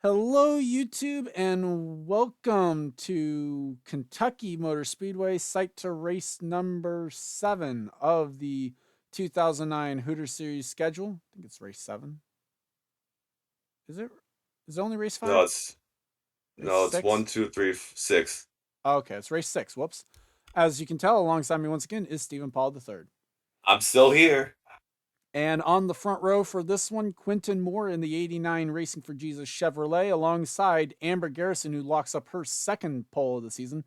Hello, YouTube, and welcome to Kentucky Motor Speedway, site to race number 7 of the 2009 Hooters Series schedule. I think it's race 7. Is it? Is it only race No, 5? it's Race no, it's 6? one, two, three, six. Okay, it's race 6. Whoops. As you can tell, alongside me once again is Stephen Paul III. I'm still here. And on the front row for this one, Quinton Moore in the 89 Racing for Jesus Chevrolet, alongside Amber Garrison, who locks up her second pole of the season.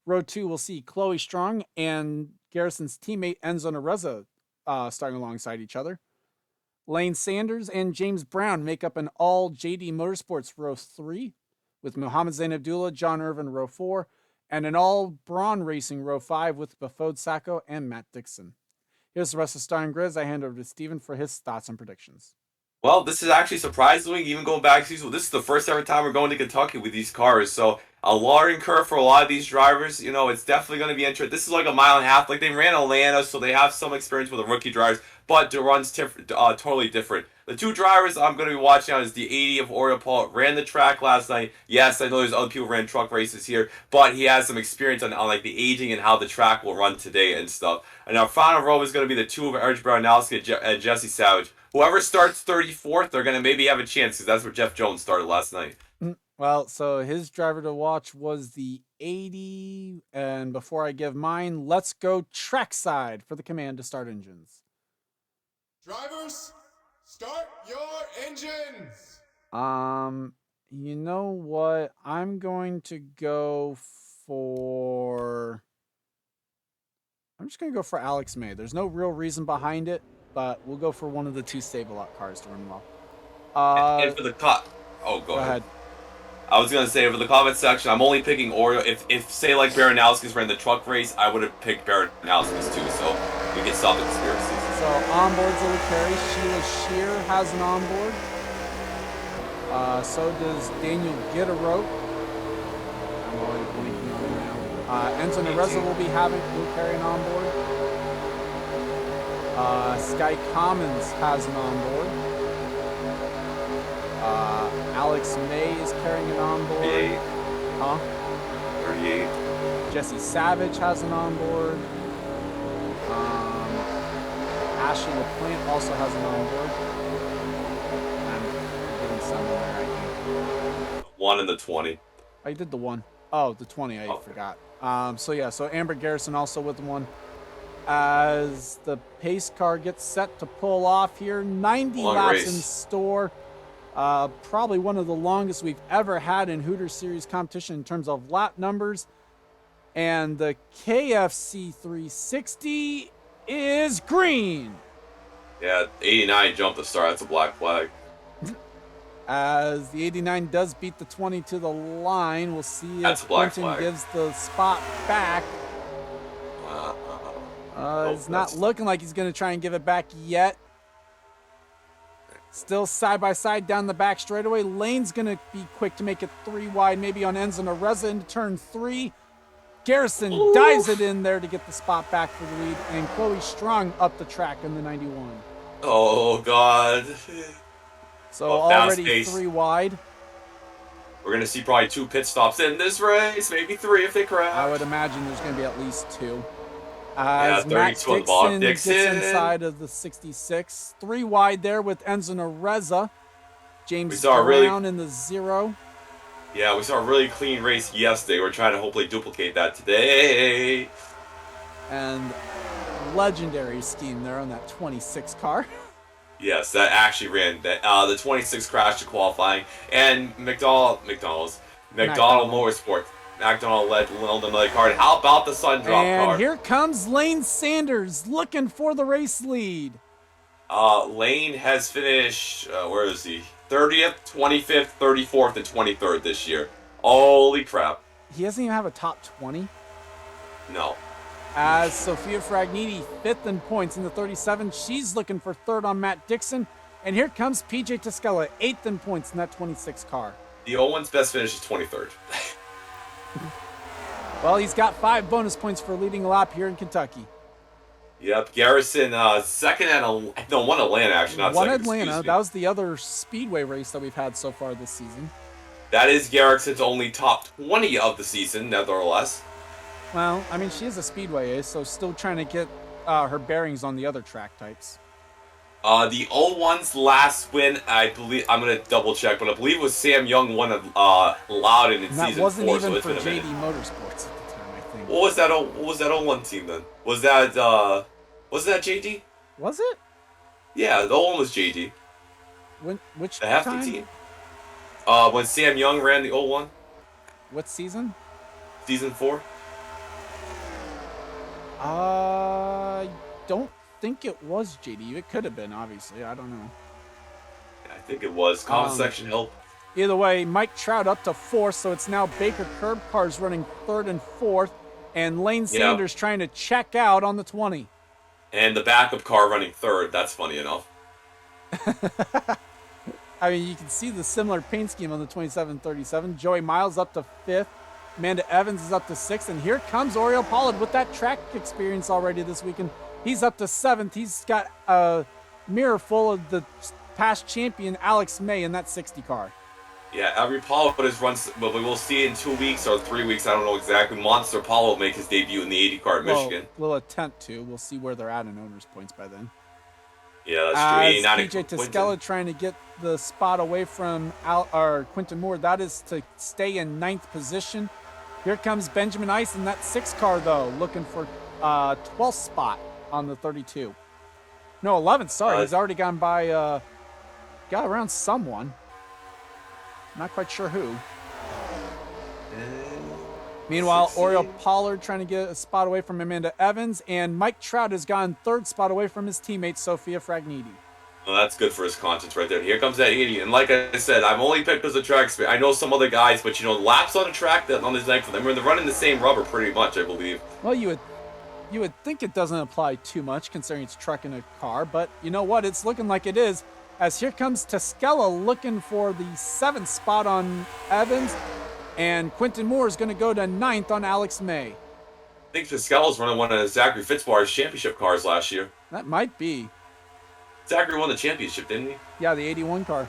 Row 2 will see Chloe Strong and Garrison's teammate Enzo Nareza starting alongside each other. Lane Sanders and James Brown make up an all JD Motorsports row 3, with Muhammad Zain Abdullah, John Irvin row 4, and an all Braun Racing row 5 with Bafode Sacco and Matt Dixon. Here's the rest of Star and Grizz. I hand over to Steven for his thoughts and predictions. Well, this is actually surprisingly, even going back to season, this is the first ever time we're going to Kentucky with these cars. So a learning curve for a lot of these drivers. It's definitely going to be interesting. This is like a mile and a half. Like they ran Atlanta, so they have some experience with the rookie drivers, but the run's totally different. The two drivers I'm going to be watching on is the 80 of Oriole Paul. Ran the track last night. Yes, I know there's other people who ran truck races here, but he has some experience on like the aging and how the track will run today and stuff. And our final row is going to be the two of Eric Brownowski and Jesse Savage. Whoever starts 34th, they're going to maybe have a chance because that's where Jeff Jones started last night. Well, so his driver to watch was the 80. And before I give mine, let's go trackside for the command to start engines. Drivers, start your engines! You know what? I'm going to go for. I'm just going to go for Alex May. There's no real reason behind it, but we'll go for one of the two Save-A-Lot cars to run well. And for the cut, oh, go ahead. I was gonna say for the comment section, I'm only picking Oreo. If say like Baranowski's ran the truck race, I would have picked Baranowski's too. So we can stop the conspiracies. So onboards will carry. Sheila Shear has an onboard. So does Daniel Gitterope. I'm already blinking on him now. Enzo Nareza will carry an onboard. Sky Commons has an onboard. Alex May is carrying an onboard. 38. Huh? 38. Jesse Savage has an onboard. Ashley LaPlante also has an onboard. I'm getting somewhere, I think. 1 and the 20. I did the 1. Oh, the 20, I forgot. So Amber Garrison also with the 1. As the pace car gets set to pull off here, 90 laps in store. Probably one of the longest we've ever had in Hooters Series competition in terms of lap numbers. And the KFC 360 is green. Yeah, 89 jumped the start. That's a black flag. As the 89 does beat the 20 to the line, we'll see if Quentin gives the spot back. It's not looking like he's going to try and give it back yet. Still side by side down the back straightaway. Lane's going to be quick to make it 3 wide, maybe on Enzo Nareza into turn 3. Garrison dives it in there to get the spot back for the lead, and Chloe Strong up the track in the 91. Oh, God. So already 3 wide. We're going to see probably 2 pit stops in this race, maybe 3 if they crash. I would imagine there's going to be at least 2. As Matt Dixon gets inside of the 66. 3 wide there with Enzo Nareza. James Brown in the 0. Yeah, we saw a really clean race yesterday. We're trying to hopefully duplicate that today. And legendary scheme there on that 26 car. Yes, that actually ran. The 26 crashed to qualifying. And McDonald Motorsport. McDonald led another car. And how about the sun drop car? And here comes Lane Sanders looking for the race lead. Lane has finished, where is he? 30th, 25th, 34th, and 23rd this year. Holy crap. He doesn't even have a top 20? No. As Sophia Fragniti, 5th in points in the 37. She's looking for 3rd on Matt Dixon. And here comes PJ Toscella, 8th in points in that 26 car. The Owen's best finish is 23rd. Well, he's got 5 bonus points for leading a lap here in Kentucky. Yep, Garrison, second at one Atlanta, actually, not one second. Atlanta. That was the other speedway race that we've had so far this season. That is Garrison's only top 20 of the season, nevertheless. Well, I mean, she is a speedway ace, so still trying to get her bearings on the other track types. The 01's last win, I believe, I'm going to double check, but I believe it was Sam Young won Loudon in And that season wasn't 4, even so it's for been a JD minute. Motorsports at the time, I think. What was that 01 team then? Was that JD? Was it? Yeah, the 01 was JD. Which The hefty time? team. When Sam Young ran the 01, What season? season 4. I don't think it was JD. It could have been, obviously. I don't know. I think it was. Comment section help. Either way, Mike Trout up to 4th, so it's now Baker Curb Cars running 3rd and 4th, and Lane Sanders trying to check out on the 20. And the backup car running 3rd. That's funny enough. I mean, you can see the similar paint scheme on the 2737. Joey Miles up to 5th. Amanda Evans is up to 6th. And here comes Oriel Pollard with that track experience already this weekend. He's up to 7th. He's got a mirror full of the past champion, Alex May, in that 60 car. Yeah, every Paulo has run, but we will see in 2 weeks or 3 weeks, I don't know exactly. Monster Paulo will make his debut in the 80 car at Michigan. We'll attempt to. We'll see where they're at in owners' points by then. Yeah, that's true. PJ Toscala trying to get the spot away from Quinton Moore. That is to stay in 9th position. Here comes Benjamin Ice in that 6 car, though, looking for 12th spot on the 32. No, 11th, sorry. He's already gone by, got around someone. Not quite sure who. Meanwhile, Oriel Pollard trying to get a spot away from Amanda Evans, and Mike Trout has gone 3rd spot away from his teammate, Sophia Fragniti. Well, that's good for his conscience right there. Here comes that 80. And like I said, I've only picked as a track experience. I know some other guys, but, laps on a track that on this night for them, they're running the same rubber pretty much, I believe. Well, you would think it doesn't apply too much, considering it's truck in a car, but you know what? It's looking like it is, as here comes Toscala looking for the 7th spot on Evans, and Quinton Moore is going to go to 9th on Alex May. I think Toscala's running one of Zachary Fitzbar's championship cars last year. That might be. Zachary won the championship, didn't he? Yeah, the 81 car.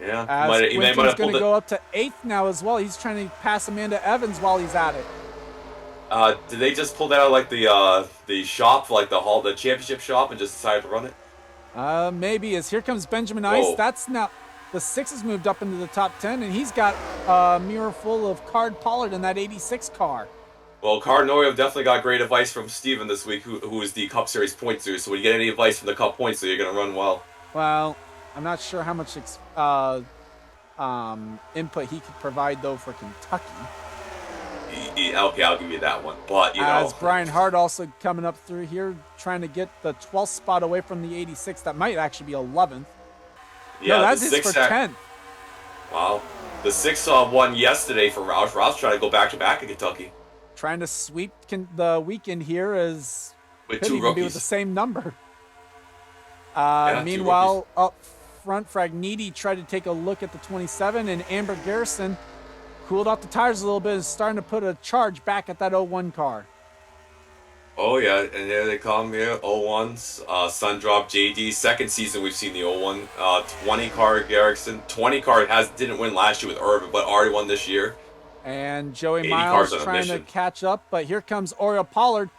Yeah. As Quinton's going to go up to 8th now as well. He's trying to pass Amanda Evans while he's at it. Did they just pull that out like the shop, like the championship shop, and just decided to run it? Maybe. As here comes Benjamin Ice. Whoa. That's now the 6 has moved up into the top 10, and he's got a mirror full of Card Pollard in that 86 car. Well, Card Norio definitely got great advice from Steven this week, who is the Cup Series points leader. So when you get any advice from the Cup points leader, you're going to run well. Well, I'm not sure how much input he could provide, though, for Kentucky. Okay, I'll give you that one. But, As Brian Hart also coming up through here, trying to get the 12th spot away from the 86. That might actually be 11th. Yeah, no, that's his for 10th. Wow. The 6 won yesterday for Roush. Roush trying to go back-to-back in Kentucky. Trying to sweep the weekend here as with could 2 even rookies. be with the same number. Yeah, meanwhile, up front, Fragniti tried to take a look at the 27, and Amber Garrison cooled off the tires a little bit and starting to put a charge back at that 01 car. Oh, yeah, and there they come here, 01s, Sundrop, JD, second season we've seen the 01, 20 car Garrison, 20 car didn't win last year with Irvin, but already won this year. And Joey Miles trying to catch up, but here comes Oriel Pollard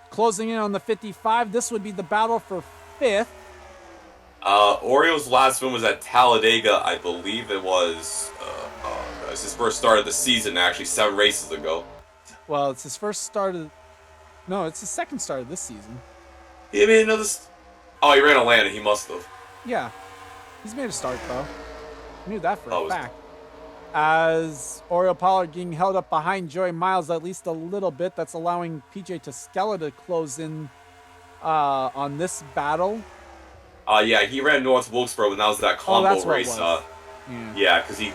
closing in on the 55. This would be the battle for 5th. Oriole's last win was at Talladega, I believe it was his first start of the season, actually, 7 races ago. Well, it's his first start of... No, it's his second start of this season. He made another... Oh, he ran Atlanta, he must have. Yeah. He's made a start, though. I knew that for a fact. As Oriel Pollard getting held up behind Joey Miles at least a little bit. That's allowing PJ Toscala to close in on this battle. Yeah, he ran North Wilkesboro, and that was that combo race. Yeah, because he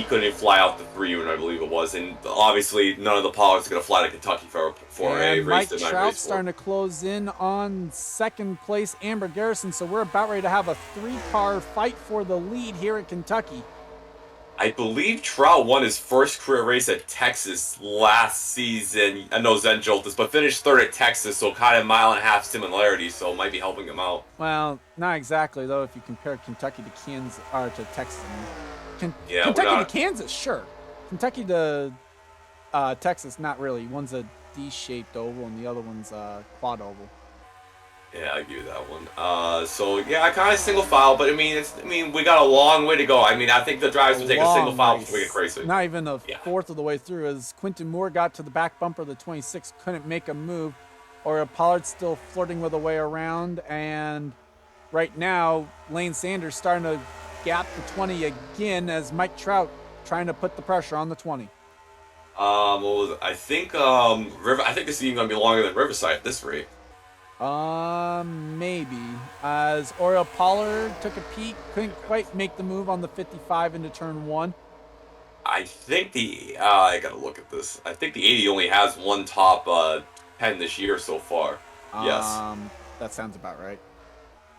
couldn't fly out the 3 unit, I believe it was, and obviously none of the Pollards going to fly to Kentucky for a race. Mike Trout starting to close in on second place, Amber Garrison. So we're about ready to have a 3-car fight for the lead here at Kentucky. I believe Trout won his first career race at Texas last season. I know Zen Joltis, but finished 3rd at Texas, so kind of mile-and-a-half similarity, so it might be helping him out. Well, not exactly, though, if you compare Kentucky to Kansas or to Texas. Yeah, Kentucky we're to not. Kansas, sure. Kentucky to Texas, not really. One's a D-shaped oval and the other one's a quad oval. Yeah, I give you that one. So yeah, I kind of single file, but I mean, we got a long way to go. I mean, I think the drivers will take a single Long file race. before we get crazy. Not even a Yeah. fourth of the way through as Quinton Moore got to the back bumper of the 26, couldn't make a move. Or Pollard still flirting with a way around, and right now Lane Sanders starting to gap the 20 again as Mike Trout trying to put the pressure on the 20. What was it? I think I think this is even gonna be longer than Riverside at this rate. Maybe. As Oriole Pollard took a peek, couldn't quite make the move on the 55 into turn 1. I think I gotta look at this. I think the 80 only has one top 10 this year so far. Yes. That sounds about right.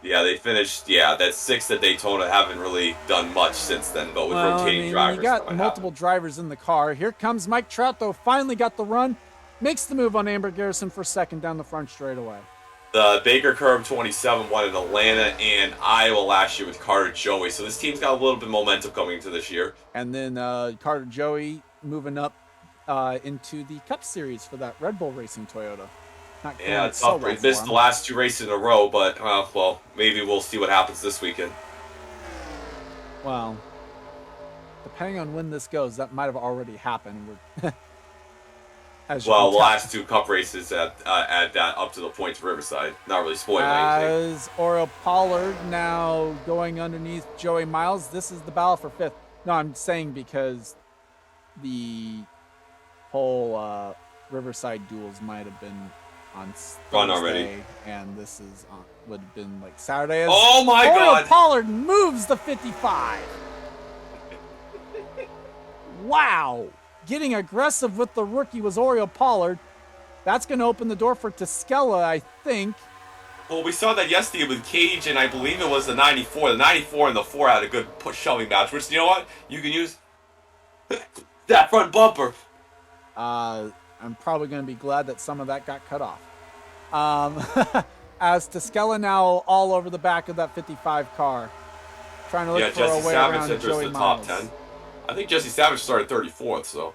Yeah, they finished. Yeah, that 6th at Daytona haven't really done much since then, but with rotating drivers, you got multiple drivers in the car. Here comes Mike Trout, though. Finally got the run. Makes the move on Amber Garrison for second down the front straightaway. The Baker Curve 27 won in Atlanta and Iowa last year with Carter Joey. So this team's got a little bit of momentum coming into this year. And then Carter Joey moving up into the Cup Series for that Red Bull Racing Toyota. Not Yeah, it's so tough. well He missed the last 2 races in a row, but well, maybe we'll see what happens this weekend. Well, depending on when this goes, that might have already happened. Well, the last 2 Cup races add that up to the points of Riverside. Not really spoiling anything. As Oriole Pollard now going underneath Joey Miles. This is the battle for 5th. No, I'm saying because the whole Riverside duels might have been on Run Thursday, already. and this is would have been like Saturday. Oh my Oriole God! Pollard moves the 55. Wow. Getting aggressive with the rookie was Oriole Pollard. That's going to open the door for Toscala, I think. Well, we saw that yesterday with Cage, and I believe it was the 94. The 94 and the 4 had a good shoving match, which, you know what? You can use that front bumper. I'm probably going to be glad that some of that got cut off. As Toscala now all over the back of that 55 car. Trying to look for Jesse a way Savage around enters Joey the top Miles. 10. I think Jesse Savage started 34th, so.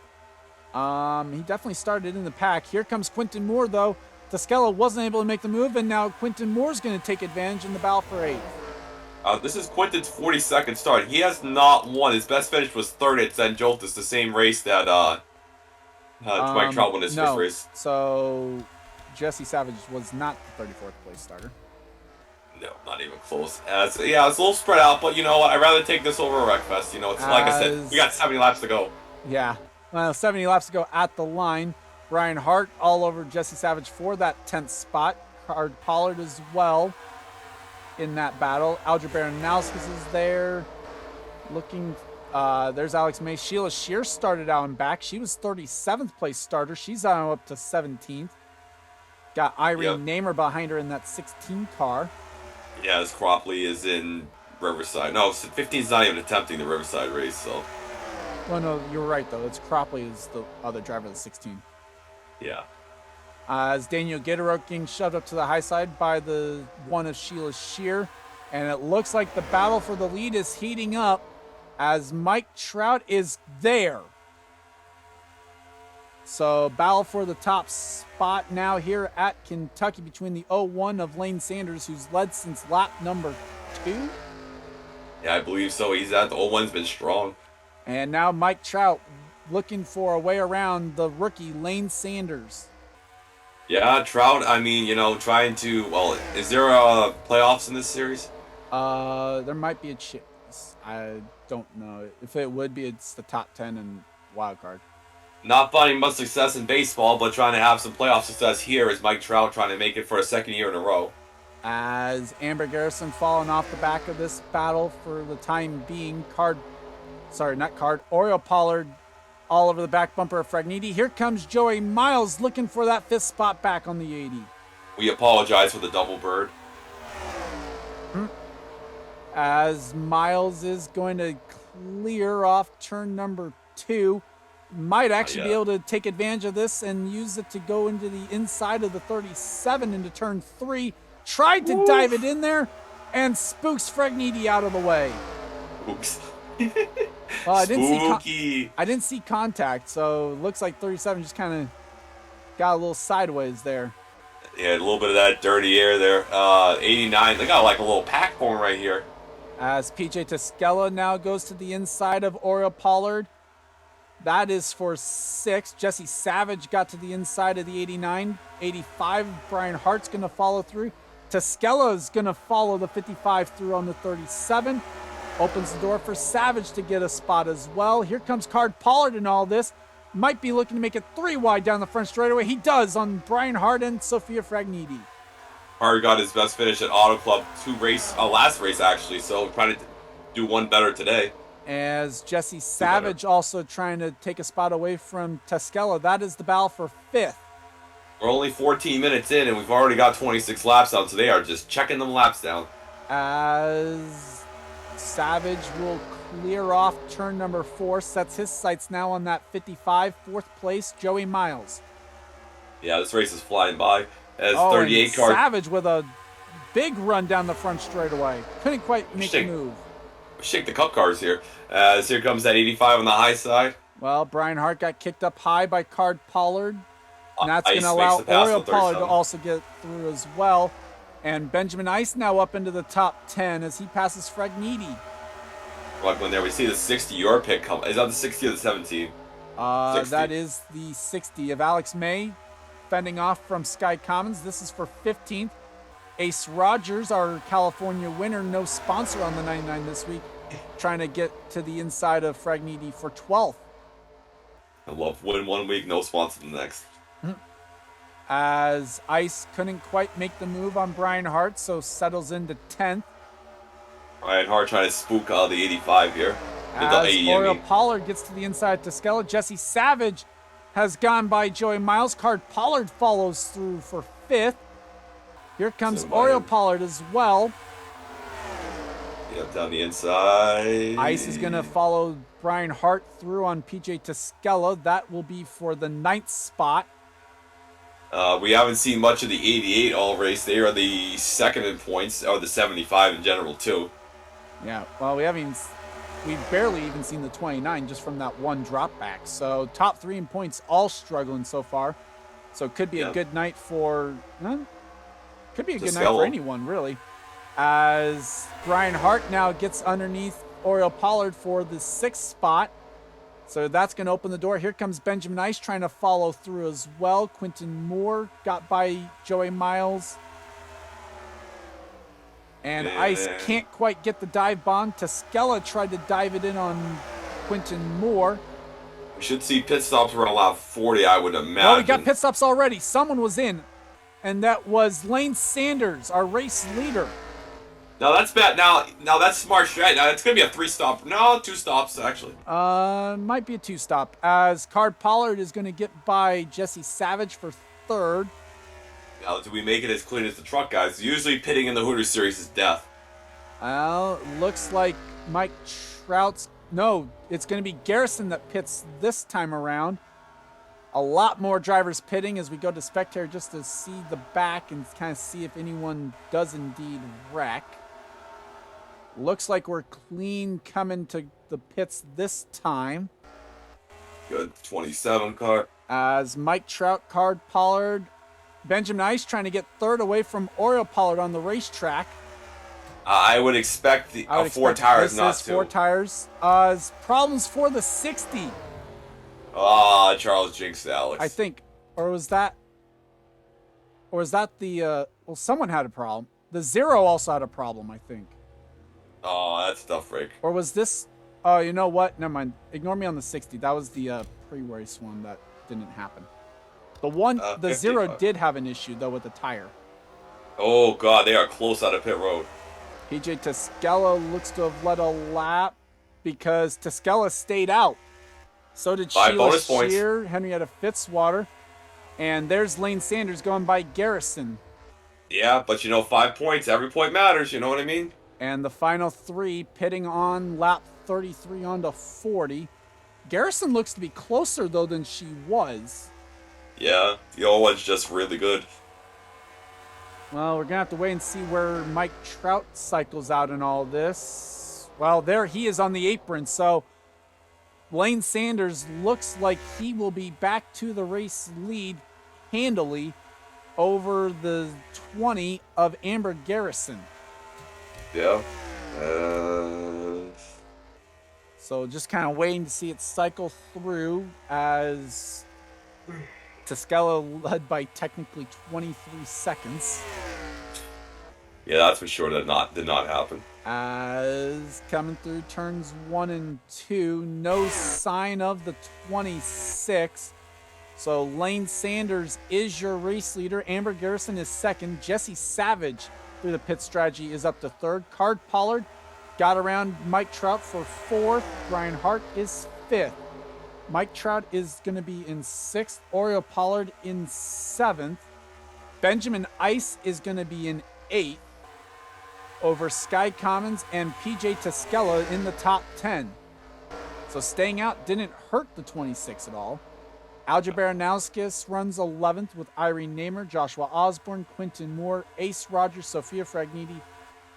He definitely started in the pack. Here comes Quinton Moore, though. Toscala wasn't able to make the move, and now Quinton Moore's going to take advantage in the battle for 8th. This is Quinton's 42nd start. He has not won. His best finish was 3rd at St. Joltis, the same race that Mike Trout won his first race. So Jesse Savage was not the 34th place starter. No, not even close. It's a little spread out, but you know what? I'd rather take this over a Wreckfest. You know, it's like I said, we got 70 laps to go. Yeah. Well, 70 laps to go at the line. Brian Hart all over Jesse Savage for that 10th spot. Pollard as well in that battle. Alger Baranowskis is there. Looking, there's Alex May. Sheila Shear started out and back. She was 37th place starter. She's now up to 17th. Got Irene Namer behind her in that 16 car. Yeah, as Cropley is in Riverside. No, 15's not even attempting the Riverside race, so. Well, no, you're right, though. It's Cropley is the other driver of the 16. Yeah. As Daniel Gitterok getting shoved up to the high side by the one of Sheila Shear. And it looks like the battle for the lead is heating up as Mike Trout is there. So battle for the top spot now here at Kentucky between the 01 of Lane Sanders, who's led since lap number 2. Yeah, I believe so. He's at the 01's been strong. And now Mike Trout looking for a way around the rookie Lane Sanders. Yeah, Trout, I mean, you know, trying to, well, is there playoffs in this series? There might be a chance. I don't know. If it would be, it's the top 10 and wild card. Not finding much success in baseball, but trying to have some playoff success here is Mike Trout trying to make it for a 2nd year in a row. As Amber Garrison falling off the back of this battle for the time being. Oriole Pollard all over the back bumper of Fragniti. Here comes Joey Miles looking for that 5th spot back on the 80. We apologize for the double bird. As Miles is going to clear off turn number 2. Might actually be able to take advantage of this and use it to go into the inside of the 37 into turn 3. Tried to dive it in there and spooks Fragniti out of the way. Oops. Well, Spooky. I didn't see contact, so it looks like 37 just kind of got a little sideways there. Yeah, a little bit of that dirty air there. 89. They got like a little pack form right here. As PJ Toscella now goes to the inside of Oriole Pollard. That is for 6. Jesse Savage got to the inside of the 89. 85, Brian Hart's going to follow through. Toscella is going to follow the 55 through on the 37. Opens the door for Savage to get a spot as well. Here comes Card Pollard in all this. Might be looking to make it 3 wide down the front straightaway. He does on Brian Hart and Sophia Fragniti. Hart got his best finish at Auto Club last race actually, so trying to do one better today. As Jesse Savage also trying to take a spot away from Toscella. That is the battle for 5th. We're only 14 minutes in, and we've already got 26 laps out, so they are just checking them laps down. As Savage will clear off turn number 4, sets his sights now on that 55, 4th place, Joey Miles. Yeah, this race is flying by. As 38 car. Savage with a big run down the front straightaway. Couldn't quite make a move. Shake the cup cars here. As here comes that 85 on the high side. Well, Brian Hart got kicked up high by Card Pollard. And that's going to Ice allow Oriole the Pollard to also get through as well. And Benjamin Ice now up into the top 10 as he passes Fragniti. Like when there we see the 60 your pick come. Is that the 60 or the 17? 60. That is the 60 of Alex May fending off from Sky Commons. This is for 15th. Ace Rogers, our California winner, no sponsor on the 99 this week, trying to get to the inside of Fragniti for 12th. I love win one week, no sponsor the next. As Ice couldn't quite make the move on Brian Hart, so settles into 10th. Brian Hart trying to spook the 85 here. As Oriole Pollard gets to the inside to Toscella, Jesse Savage has gone by Joey Miles. Card Pollard follows through for 5th. Here comes Oriole Pollard as well. Yep, down the inside. Ice is going to follow Brian Hart through on PJ Toscella. That will be for the 9th spot. We haven't seen much of the 88 all race. They are the second in points, or the 75 in general too. Yeah, well, we've barely even seen the 29 just from that one drop back. So top 3 in points all struggling so far. So it could be a good night for could be a good night for anyone really. As Brian Hart now gets underneath Oriole Pollard for the 6th spot. So that's going to open the door. Here comes Benjamin Ice trying to follow through as well. Quinton Moore got by Joey Miles. And Ice can't quite get the dive bomb. Toscella tried to dive it in on Quinton Moore. We should see pit stops around lap 40, I would imagine. Well, we got pit stops already. Someone was in, and that was Lane Sanders, our race leader. Now that's bad. Now that's smart strat. Now it's gonna be a 3-stop. No, 2 stops actually. Might be a 2-stop. As Card Pollard is going to get by Jesse Savage for 3rd. Now, do we make it as clean as the truck guys? Usually pitting in the Hooters series is death. Well, looks like Mike Trout's... No, it's going to be Garrison that pits this time around. A lot more drivers pitting as we go to spectator just to see the back and kind of see if anyone does indeed wreck. Looks like we're clean coming to the pits this time. Good 27 car. As Mike Trout, Card Pollard, Benjamin Ice trying to get 3rd away from Oriole Pollard on the racetrack. I would expect 4 tires not to. 4 tires. Problems for the 60. Charles jinxed Alex. I think. Or was that the... well, someone had a problem. The 0 also had a problem, I think. Oh, that's tough, Rick. Or was this... Oh, you know what? Never mind. Ignore me on the 60. That was the pre-race one that didn't happen. The one, the 0 did have an issue, though, with the tire. Oh, God. They are close out of pit road. PJ Toscella looks to have led a lap because Toscella stayed out. So did Sheila Shear, Henrietta Fitzwater. And there's Lane Sanders going by Garrison. Yeah, but 5 points. Every point matters. You know what I mean? And the final 3 pitting on lap 33 onto 40. Garrison looks to be closer, though, than she was. Yeah, the old one's just really good. Well, we're going to have to wait and see where Mike Trout cycles out in all this. Well, there he is on the apron, so Lane Sanders looks like he will be back to the race lead handily over the 20 of Amber Garrison. Yeah. So just kind of waiting to see it cycle through as Toscella led by technically 23 seconds. Yeah, that's for sure. That did not happen. As coming through turns 1 and 2, no sign of the 26. So Lane Sanders is your race leader. Amber Garrison is second. Jesse Savage through the pit strategy is up to third. Card Pollard got around Mike Trout for fourth. Brian Hart is fifth. Mike Trout is going to be in sixth. Oriole Pollard in seventh. Benjamin Ice is going to be in eighth over Sky Commons and PJ Toscella in the top 10. So staying out didn't hurt the 26 at all. Alger Baranowskis runs 11th with Irene Namer, Joshua Osborne, Quinton Moore, Ace Rogers, Sophia Fragniti,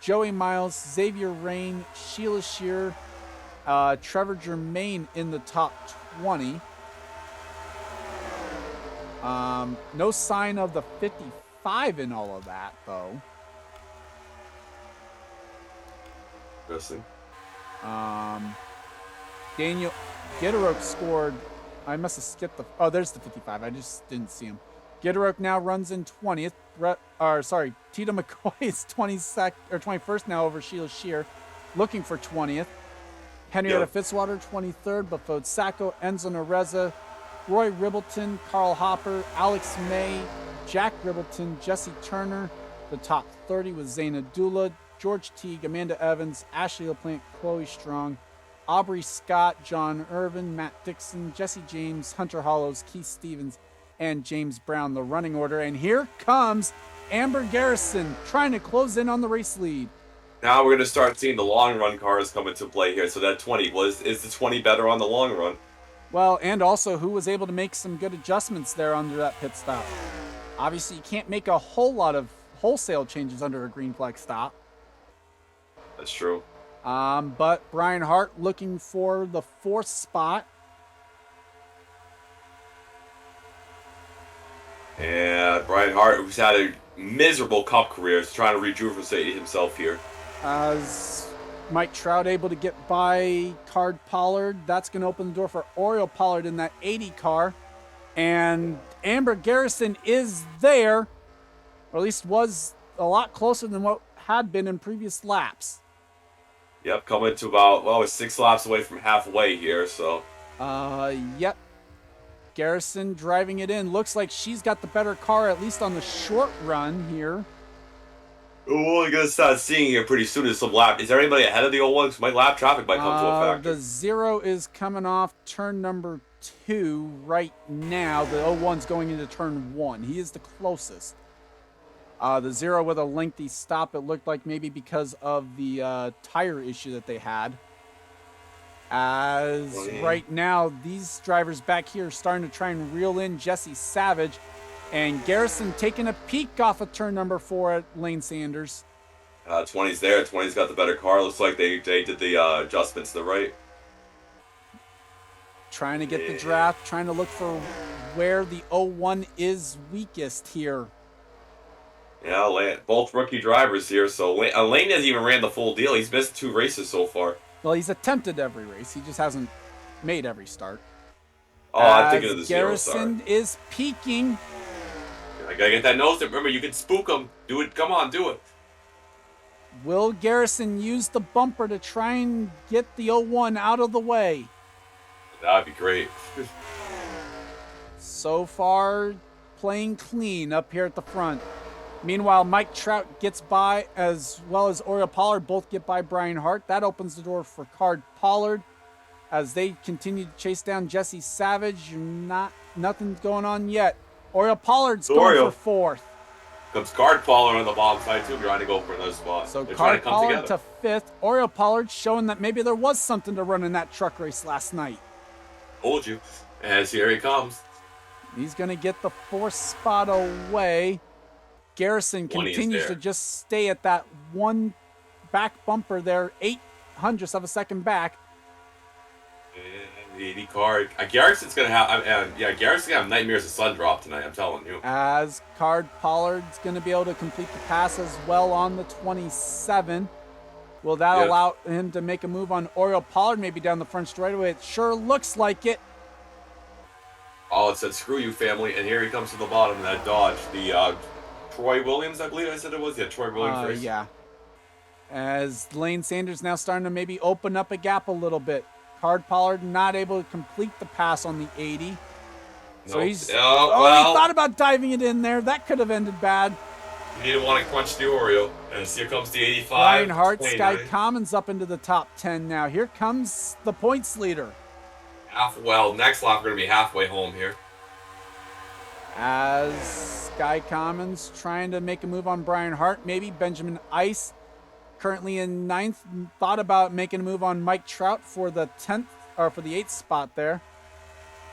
Joey Miles, Xavier Rain, Sheila Shearer, Trevor Germain in the top 20. No sign of the 55 in all of that, though. Interesting. Daniel Giderook scored. I must have skipped the. Oh, there's the 55. I just didn't see him. Giderook now runs in 20th. Tita McCoy is 21st now over Sheila Shear, looking for 20th. Henrietta Fitzwater 23rd. Bafode Sacco, Enzo Nareza, Roy Ribbleton, Carl Hopper, Alex May, Jack Ribbleton, Jesse Turner. The top 30 was Zaina Dula, George Teague, Amanda Evans, Ashley LaPlante, Chloe Strong, Aubrey Scott, John Irvin, Matt Dixon, Jesse James, Hunter Hollows, Keith Stevens, and James Brown, the running order. And here comes Amber Garrison trying to close in on the race lead. Now we're going to start seeing the long run cars come into play here. So that 20 is the 20 better on the long run? Well, and also who was able to make some good adjustments there under that pit stop. Obviously, you can't make a whole lot of wholesale changes under a green flag stop. That's true. But Brian Hart looking for the fourth spot. And Brian Hart, who's had a miserable cup career, is trying to rejuvenate himself here. As Mike Trout able to get by Card Pollard. That's going to open the door for Oriole Pollard in that 80 car. And Amber Garrison is there, or at least was a lot closer than what had been in previous laps. Yep, coming to about, we're 6 laps away from halfway here, so. Yep. Garrison driving it in. Looks like she's got the better car, at least on the short run here. We're going to start seeing here pretty soon as some lap. Is there anybody ahead of the 01? My lap traffic might come to a factor. The 0 is coming off turn number 2 right now. The 01's going into turn 1. He is the closest. The 0 with a lengthy stop, it looked like maybe because of the tire issue that they had. As right now, these drivers back here are starting to try and reel in Jesse Savage. And Garrison taking a peek off of turn number 4 at Lane Sanders. 20's there. 20's got the better car. Looks like they did the adjustments to the right. Trying to get the draft, trying to look for where the 01 is weakest here. Yeah, both rookie drivers here. So Lane hasn't even ran the full deal. He's missed 2 races so far. Well, he's attempted every race. He just hasn't made every start. Oh, I'm thinking of the 0. Garrison is peaking. I gotta get that nose tip. Remember, you can spook him. Do it. Come on, do it. Will Garrison use the bumper to try and get the 01 out of the way? That'd be great. So far, playing clean up here at the front. Meanwhile, Mike Trout gets by, as well as Oriole Pollard both get by Brian Hart. That opens the door for Card Pollard as they continue to chase down Jesse Savage. Nothing's going on yet. Oriole Pollard's going for 4th. Comes Card Pollard on the bottom side too, trying to go for another spot. So Card Pollard to 5th. Oriole Pollard showing that maybe there was something to run in that truck race last night. Told you. As here he comes. He's going to get the 4th spot away. Garrison continues to just stay at that one back bumper there, 0.08 of a second back. And The 80 car. Garrison's gonna have. Garrison's gonna have nightmares of sun drop tonight. I'm telling you. As Card Pollard's going to be able to complete the pass as well on the 27. Will that allow him to make a move on Oriole Pollard, maybe down the front straightaway? It sure looks like it. Oh, it said "screw you, family," and here he comes to the bottom of that Dodge. The Troy Williams, I believe I said it was. Yeah, Troy Williams race. Yeah. As Lane Sanders now starting to maybe open up a gap a little bit. Card Pollard not able to complete the pass on the 80. So he's he thought about diving it in there. That could have ended bad. You didn't want to crunch the Oreo. And here comes the 85. Brian Hart, Sky Commons up into the top 10 now. Here comes the points leader. Next lap we're going to be halfway home here. As Sky Commons trying to make a move on Brian Hart. Maybe Benjamin Ice currently in 9th. Thought about making a move on Mike Trout for the 10th or for the 8th spot there.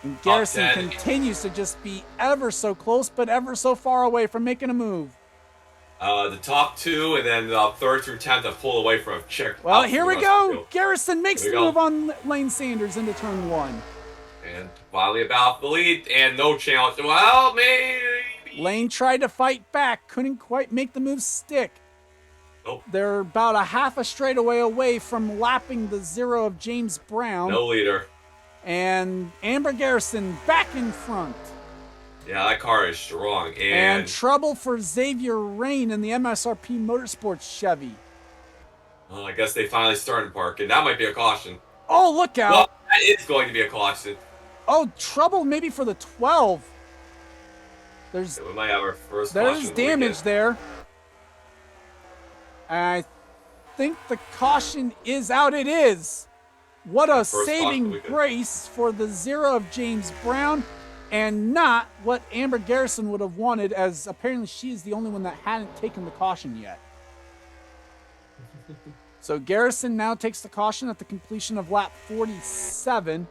And Garrison continues to just be ever so close, but ever so far away from making a move. The top 2 and then 3rd through 10th have pulled away from check. Well, here we go. Garrison makes the move on Lane Sanders into turn 1. And finally about the lead and no challenge. Well, maybe. Lane tried to fight back, couldn't quite make the move stick. Nope. They're about a half a straightaway away from lapping the 0 of James Brown. No leader. And Amber Garrison back in front. Yeah, that car is strong. And trouble for Xavier Rain in the MSRP Motorsports Chevy. Well, I guess they finally started parking. That might be a caution. Oh, look out. Well, that is going to be a caution. Oh, trouble maybe for the 12. We might have our first caution. There's damage there. I think the caution is out. It is. What a saving grace for the 0 of James Brown, and not what Amber Garrison would have wanted, as apparently she is the only one that hadn't taken the caution yet. So Garrison now takes the caution at the completion of lap 47.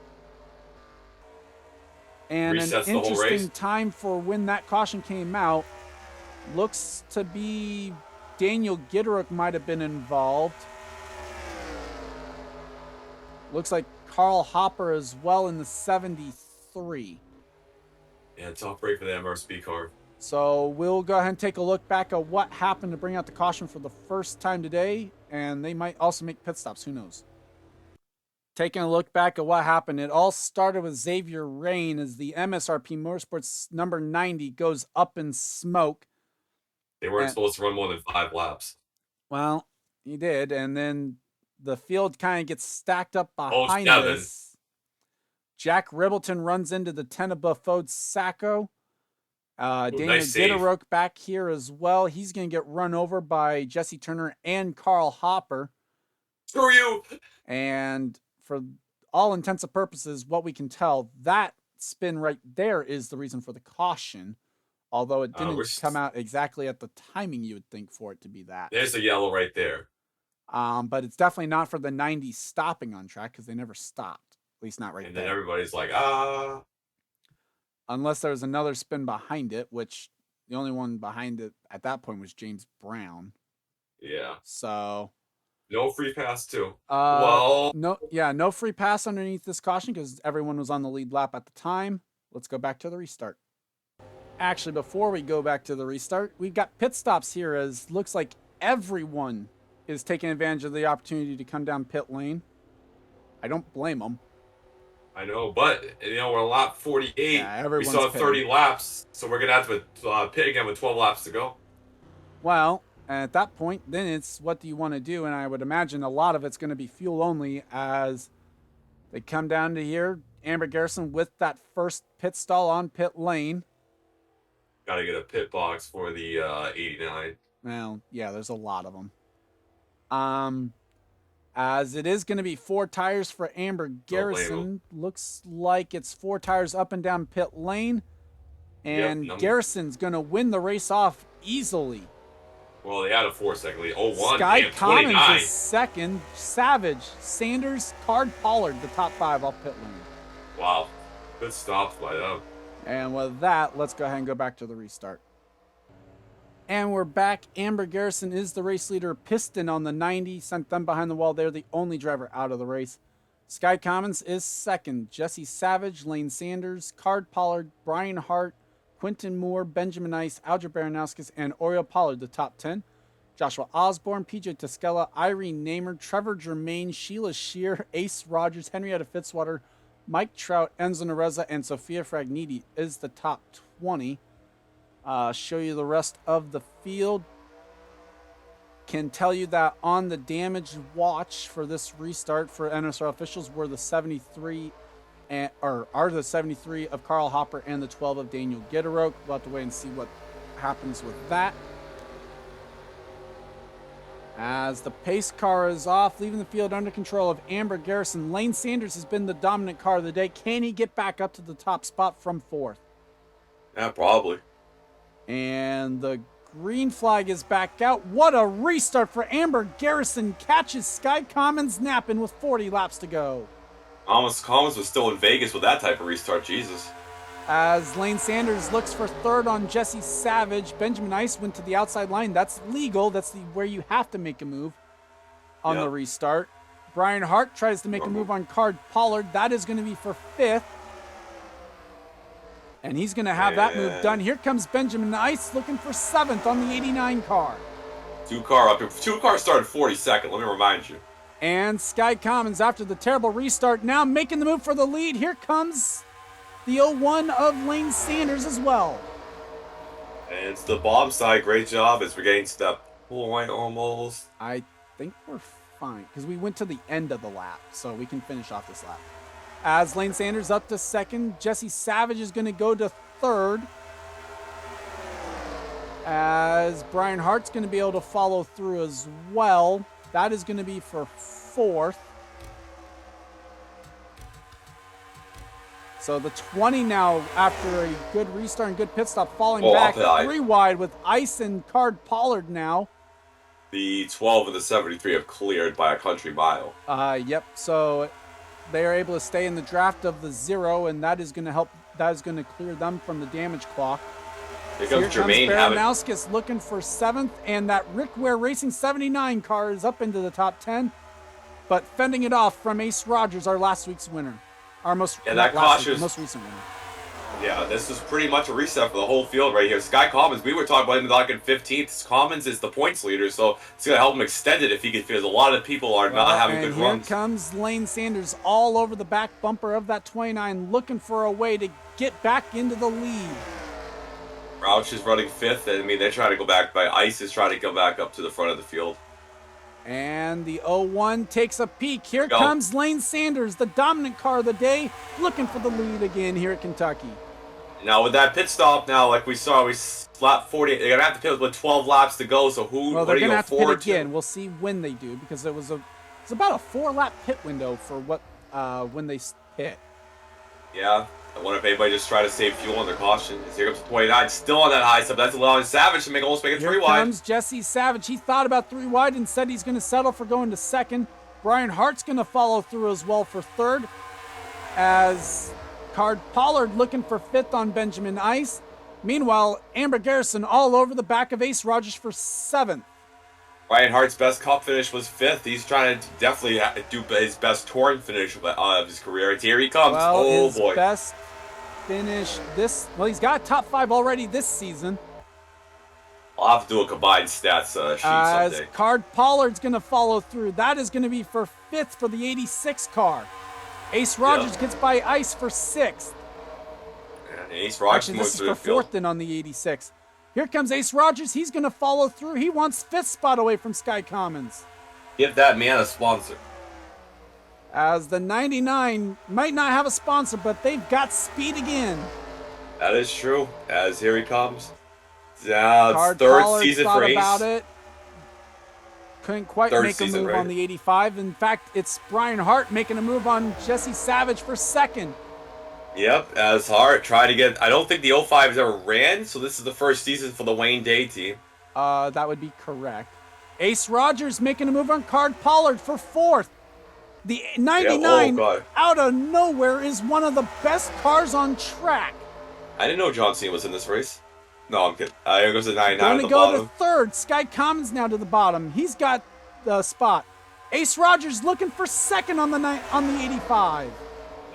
And an interesting time for when that caution came out. Looks to be Daniel Gitterick might have been involved. Looks like Carl Hopper as well in the 73. Yeah, tough break for the MRSP car. So we'll go ahead and take a look back at what happened to bring out the caution for the first time today. And they might also make pit stops. Who knows? Taking a look back at what happened. It all started with Xavier Rain as the MSRP Motorsports number 90 goes up in smoke. They weren't supposed to run more than 5 laps. Well, he did. And then the field kind of gets stacked up behind us. Jack Ribbleton runs into the Teneba Fode Sacco. Daniel Gitterick back here as well. He's going to get run over by Jesse Turner and Carl Hopper. Screw you! And for all intents and purposes, what we can tell, that spin right there is the reason for the caution. Although it didn't come out exactly at the timing you would think for it to be that. There's a yellow right there. But it's definitely not for the 90 stopping on track because they never stopped. At least not right there. And then everybody's like, Unless there's another spin behind it, which the only one behind it at that point was James Brown. Yeah. So. No free pass too. No free pass underneath this caution because everyone was on the lead lap at the time. Let's go back to the restart. Actually, before we go back to the restart, we've got pit stops here as looks like everyone is taking advantage of the opportunity to come down pit lane. I don't blame them. I know, but we're on lap 48. Yeah, we still have 30 laps, so we're gonna have to pit again with 12 laps to go. Well, at that point, then it's what do you want to do? And I would imagine a lot of it's going to be fuel only as they come down to here. Amber Garrison with that first pit stall on pit lane. Got to get a pit box for the 89. Well, yeah, there's a lot of them. As it is going to be 4 tires for Amber Garrison. Looks like it's 4 tires up and down pit lane. And Garrison's going to win the race off easily. Well, they had a 4-second lead. 0-1. Sky Commons is second. Savage, Sanders, Card Pollard, the top 5 off pit lane. Wow. Good stops by them. And with that, let's go ahead and go back to the restart. And we're back. Amber Garrison is the race leader. Piston on the 90 sent them behind the wall. They're the only driver out of the race. Sky Commons is second. Jesse Savage, Lane Sanders, Card Pollard, Brian Hart, Quinton Moore, Benjamin Ice, Alger Baranowskis, and Oriole Pollard, the top 10. Joshua Osborne, PJ Toscala, Irene Namer, Trevor Germain, Sheila Shear, Ace Rogers, Henrietta Fitzwater, Mike Trout, Enzo Nereza, and Sophia Fragniti is the top 20. Show you the rest of the field. Can tell you that on the damage watch for this restart for NRSL officials were the 73 are the 73 of Carl Hopper and the 12 of Daniel Gitteroke. We'll have to wait and see what happens with that. As the pace car is off, leaving the field under control of Amber Garrison, Lane Sanders has been the dominant car of the day. Can he get back up to the top spot from fourth? Yeah, probably. And the green flag is back out. What a restart for Amber Garrison. Catches Sky Commons napping with 40 laps to go. Commons was still in Vegas with that type of restart. Jesus. As Lane Sanders looks for third on Jesse Savage, Benjamin Ice went to the outside line. That's legal. That's where you have to make a move on the restart. Brian Hart tries to make a move on Card Pollard. That is going to be for fifth. And he's going to have that move done. Here comes Benjamin Ice looking for seventh on the 89 car. Two cars started 42nd, let me remind you. And Sky Commons, after the terrible restart, now making the move for the lead. Here comes the 01 of Lane Sanders as well. And it's the bomb side. Great job as we're getting to that point almost. I think we're fine because we went to the end of the lap, so we can finish off this lap. As Lane Sanders up to second, Jesse Savage is going to go to third. As Brian Hart's going to be able to follow through as well. That is going to be for fourth. So the 20 now, after a good restart and good pit stop, falling back 3 wide with Ice and Card Pollard now. The 12 and the 73 have cleared by a country mile. Yep. So they are able to stay in the draft of the 0, and that is going to help. That is going to clear them from the damage clock. Here comes Jermaine Baranowskis looking for seventh, and that Rick Ware Racing 79 car is up into the top 10, but fending it off from Ace Rogers, our last week's winner. Our most, most recent winner. Yeah, this is pretty much a reset for the whole field right here. Sky Commons, we were talking about him like in 15th. Commons is the points leader, so it's going to help him extend it if he can, because a lot of people are not having good runs. Here comes Lane Sanders all over the back bumper of that 29, looking for a way to get back into the lead. Roush is running fifth, and I mean, they're trying to go back by Ice is trying to go back up to the front of the field. And the 01 takes a peek. Here comes Lane Sanders, the dominant car of the day, looking for the lead again here at Kentucky. Now with that pit stop, now like we saw, we slapped 40. They're gonna have to pit with 12 laps to go. So what are you going forward to? Again. We'll see when they do, because it's about a 4-lap pit window for what when they pit. Yeah. I wonder if anybody just try to save fuel on their caution. Here comes 29, still on that high step. That's allowing Savage to almost make it 3 wide. Here comes Jesse Savage. He thought about 3 wide and said he's going to settle for going to second. Brian Hart's going to follow through as well for third. As Card Pollard looking for fifth on Benjamin Ice. Meanwhile, Amber Garrison all over the back of Ace Rogers for seventh. Brian Hart's best cup finish was fifth. He's trying to definitely do his best touring finish of his career. And here he comes. Well, his boy. Best finish this. Well, he's got top 5 already this season. I'll have to do a combined stats sheet someday. As Card Pollard's going to follow through. That is going to be for fifth for the 86 car. Ace Rogers gets by Ice for sixth. And Ace Rogers Actually, this is for fourth then on the 86. Here comes Ace Rogers. He's going to follow through. He wants fifth spot away from Sky Commons. Give that man a sponsor. As the 99 might not have a sponsor, but they've got speed again. That is true. As here he comes. Now Card it's third Pollard season for Ace. About it. Couldn't quite make a move on the 85. In fact, it's Brian Hart making a move on Jesse Savage for second. Yep, as Hart tried to get... I don't think the 05 has ever ran, so this is the first season for the Wayne Day team. That would be correct. Ace Rogers making a move on Card Pollard for fourth. The 99 out of nowhere is one of the best cars on track. I didn't know John Cena was in this race. No, I'm kidding. Here goes the 99 Going at to the go bottom. to third. Sky Commons now to the bottom. He's got the spot. Ace Rogers looking for second on the 85.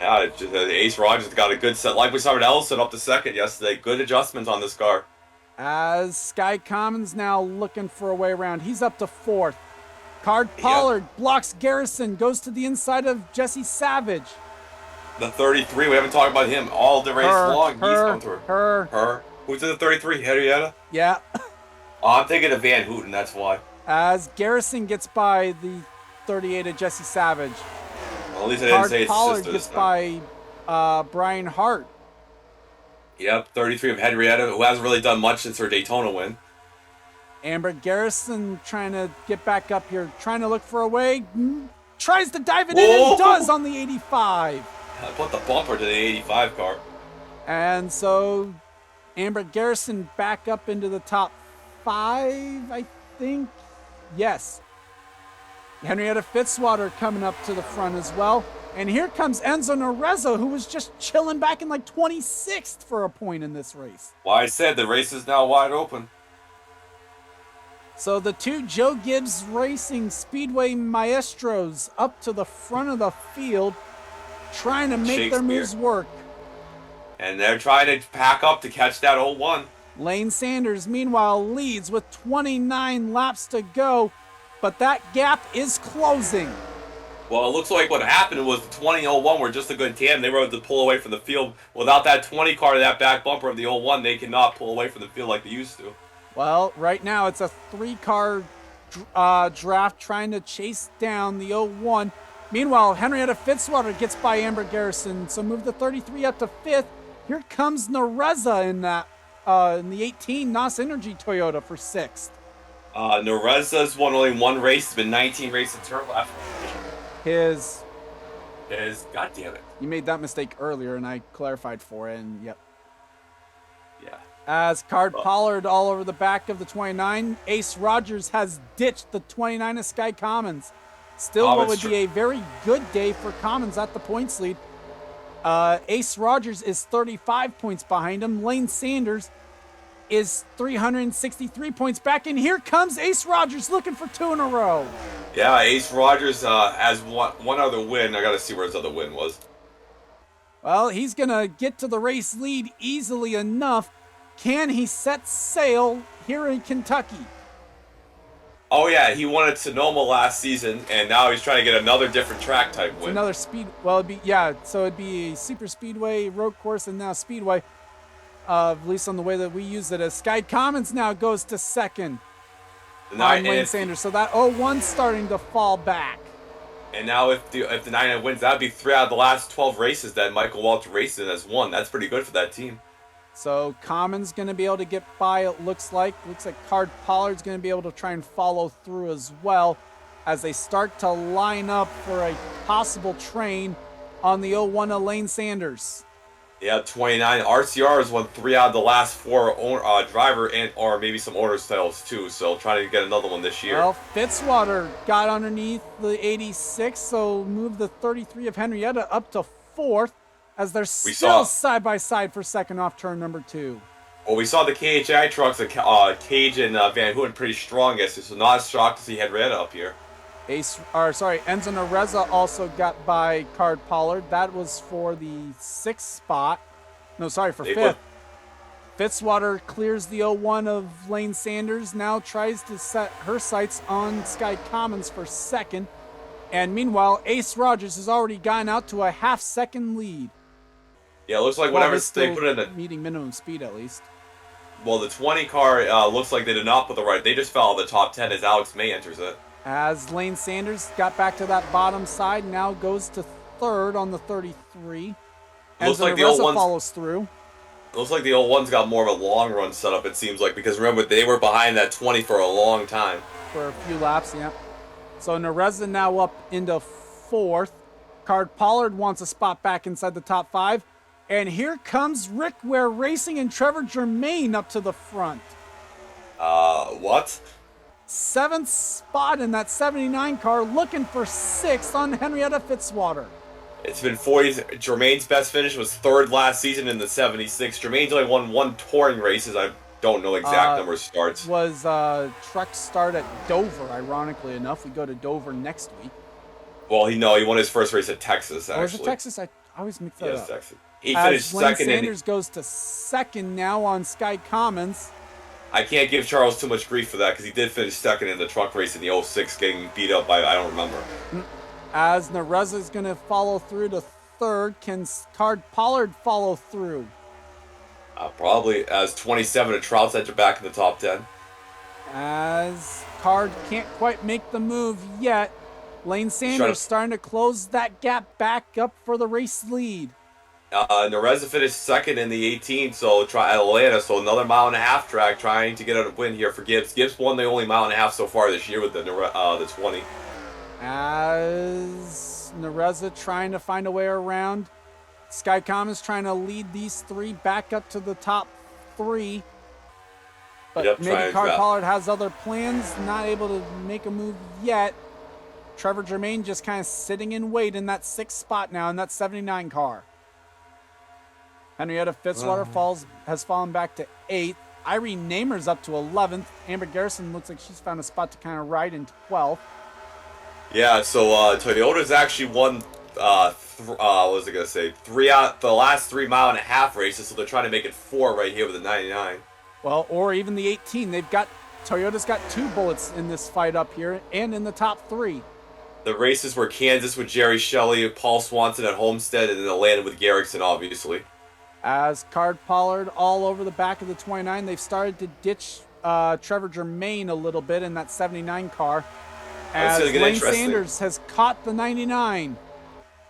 Yeah, Ace Rogers got a good set. Like we saw with Ellison up to second yesterday. Good adjustments on this car. As Sky Commons now looking for a way around. He's up to fourth. Card Pollard blocks Garrison, goes to the inside of Jesse Savage. The 33, we haven't talked about him all the race long. He's come through. Her. Who's in the 33? Henrietta? Yeah. Oh, I'm thinking of Van Houten, that's why. As Garrison gets by the 38 of Jesse Savage. Well, at least I didn't say Card it's Pollard sister gets this time. by Brian Hart. Yep, 33 of Henrietta, who hasn't really done much since her Daytona win. Amber Garrison trying to get back up here, trying to look for a way. Tries to dive it in and does on the 85. I put the bumper to the 85 car. And so Amber Garrison back up into the top 5, I think. Yes. Henrietta Fitzwater coming up to the front as well. And here comes Enzo Nareza, who was just chilling back in like 26th for a point in this race. Well, I said the race is now wide open. So the two Joe Gibbs Racing Speedway maestros up to the front of the field, trying to make their moves work. And they're trying to pack up to catch that 01. Lane Sanders, meanwhile, leads with 29 laps to go, but that gap is closing. Well, it looks like what happened was the 20-01 were just a good tandem. They were able to pull away from the field. Without that 20 car, that back bumper of the 01, they cannot pull away from the field like they used to. Well, right now it's a 3-car draft trying to chase down the 01. Meanwhile, Henrietta Fitzwater gets by Amber Garrison, so move the 33 up to 5th. Here comes Nareza in that in the 18 NOS Energy Toyota for 6th. Nareza's won only one race. It's been 19 races in her left. His. God damn it. You made that mistake earlier, and I clarified for it, and yep. Yeah. As Card Pollard all over the back of the 29, Ace Rogers has ditched the 29 of Sky Commons. Still what would be a very good day for Commons at the points lead. Ace Rogers is 35 points behind him. Lane Sanders is 363 points back. And here comes Ace Rogers looking for 2 in a row. Yeah, Ace Rogers has one other win. I got to see where his other win was. Well, he's going to get to the race lead easily enough. Can he set sail here in Kentucky? Oh, yeah, he won at Sonoma last season, and now he's trying to get another different track type win. Another speed, well, it'd be a super speedway, road course, and now speedway, at least on the way that we use it. As Sky Commons now goes to second on Lane Sanders, so that 01's starting to fall back. And now if the 9 wins, that'd be 3 out of the last 12 races that Michael Walter Racing has won. That's pretty good for that team. So Commons going to be able to get by, it looks like. Looks like Card Pollard's going to be able to try and follow through as well as they start to line up for a possible train on the 01 of Lane Sanders. Yeah, 29. RCR has won 3 out of the last 4 driver and or maybe some owner's titles too, so trying to get another one this year. Well, Fitzwater got underneath the 86, so moved the 33 of Henrietta up to 4th. As they're still side by side for second off turn number 2. Well, we saw the KHI trucks, Cage and Van Houten pretty strong yesterday, so not shocked to see Henrietta up here. Enzo Nareza also got by Card Pollard. That was for the 6th spot. No, sorry, for 5th. Fitzwater clears the 01 of Lane Sanders, now tries to set her sights on Sky Commons for 2nd. And meanwhile, Ace Rogers has already gone out to a half-second lead. Yeah, it looks like whatever they put in the meeting minimum speed at least. Well, the 20 car looks like they did not put the right. They just fell out of the top 10 as Alex May enters it. As Lane Sanders got back to that bottom side, now goes to 3rd on the 33. Looks like the old one follows through. Looks like the old one's got more of a long run setup. It seems like, because remember they were behind that 20 for a long time. For a few laps, yeah. So Nareza now up into 4th. Card Pollard wants a spot back inside the top 5. And here comes Rick Ware Racing and Trevor Germain up to the front. What? 7th spot in that 79 car, looking for 6th on Henrietta Fitzwater. It's been 40. Germain's best finish was 3rd last season in the 76. Germain's only won 1 touring race, as I Don't know exact number of starts. Was truck start at Dover, ironically enough. We go to Dover next week. Well, he won his first race at Texas, actually. Oh, was it Texas? I always mix that up. Yes, Texas. He finished Lane second. Sanders goes to second now on Sky Commons. I can't give Charles too much grief for that because he did finish second in the truck race in the 06, getting beat up by, I don't remember. As Nareza is going to follow through to third, can Card Pollard follow through? Probably, as 27 of Trout's at your back in the top 10. As Card can't quite make the move yet. Lane Sanders starting to close that gap back up for the race lead. Nareza finished second in the 18, so at Atlanta, so another mile-and-a-half track trying to get a win here for Gibbs. Gibbs won the only mile-and-a-half so far this year with the 20. As Nareza trying to find a way around. Skycom is trying to lead these three back up to the top three. But maybe Card Pollard has other plans, not able to make a move yet. Trevor Germain just kind of sitting in wait in that 6th spot now in that 79 car. Henrietta Fitzwater has fallen back to 8th. Irene Namer's up to 11th. Amber Garrison looks like she's found a spot to kind of ride in 12th. Yeah, so Toyota's actually won, what was I going to say, the last 3 mile-and-a-half races, so they're trying to make it 4 right here with the 99. Well, or even the 18. Toyota's got 2 bullets in this fight up here and in the top 3. The races were Kansas with Jerry Shelley, Paul Swanson at Homestead, and then Atlanta with Garrickson, obviously. As Card Pollard all over the back of the 29, they've started to ditch Trevor Germain a little bit in that 79 car. As Lane Sanders has caught the 99.